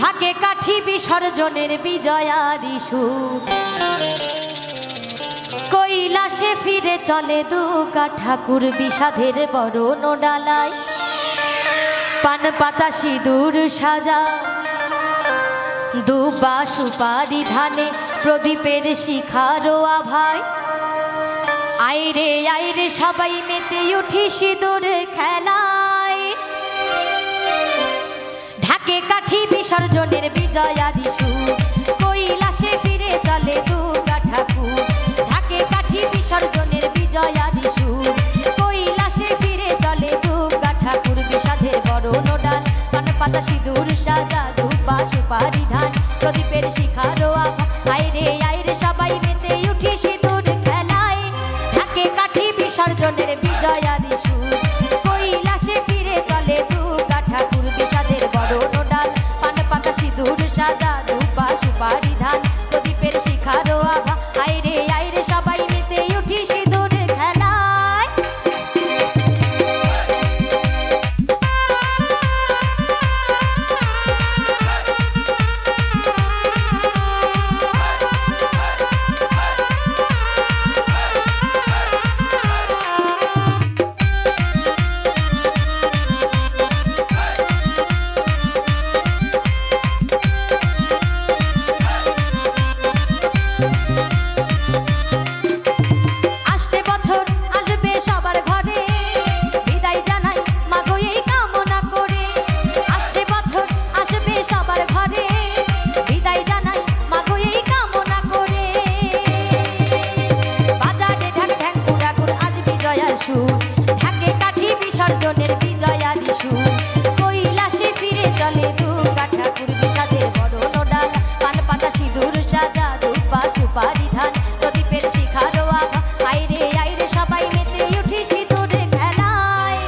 ঢাকে কাঠি বিসর্জনের বিজয়ারি সুর, কৈলাসে ফিরে চলে দুকা ঠাকুর বিষাদের বরণ ডালায়, পান পাতা সিঁদুর সাজা, দুবা সুপারি ধানে প্রদীপের শিখারো আভায়। আইরে আইরে সবাই মেতে উঠি সিঁদুর খেলায়, ঢাকে কাঠি বিসর্জনের বিজয়ারি সুর, কৈলাসে ফিরে চলে দুর্গা ঠাকুর। ঢাকে কাঠি বিসর্জনের বিজয়ারি সুর, কৈলাসে ফিরে চলে দুর্গা ঠাকুর বিষাদের বরণ ডাল, পান পাতা সিঁদুর সাজা, দুবা সুপারি ধান প্রদীপের শিখারো আভা। আইরে আইরে সবাই মেতে উঠি সিঁদুর খেলায়, ঢাকে কাঠি বিসর্জনের বিজয়ারি সুর, কৈলাসে ফিরে চলে দুর্গা ঠাকুর বিষাদের বরণ ডাল, পান পাতা সিঁদুর সাজা, দুবা সুপারি ধান প্রদীপের শিখারো আভা। আইরে আইরে সবাই মেতে উঠি সিঁদুর খেলায়। ঢাকে কাঠি বিসর্জনের বিজয়ারি সুর, কৈলাসে ফিরে চলে দুর্গা ঠাকুর বিষাদের বরণ ডাল, পান পাতা সিঁদুর সাজা, দুবা সুপারি ধান প্রদীপের শিখারো আভা। আইরে আইরে সবাই মেতে উঠি সিঁদুর খেলায়।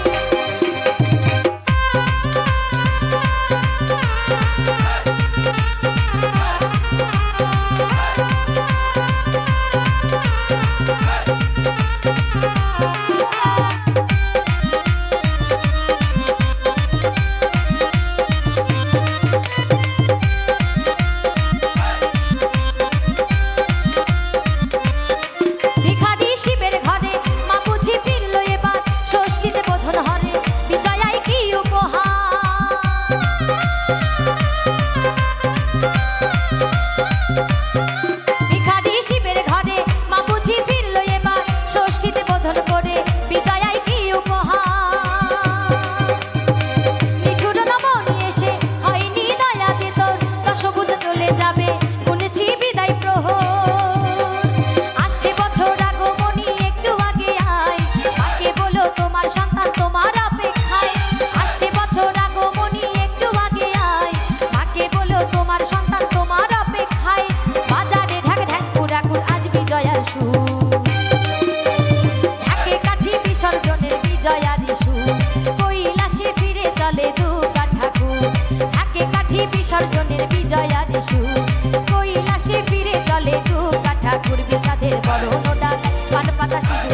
ঢাকে কাঠি বিসর্জনের বিজয়ারি সুর, কৈলাসে ফিরে চলে দুর্গা ঠাকুর। ঢাকে কাঠি বিসর্জনের বিজয়ারি সুর, কৈলাসে ফিরে চলে দুর্গা ঠাকুর বিষাদের বরণ ডাল, পান পাতা সিঁদুর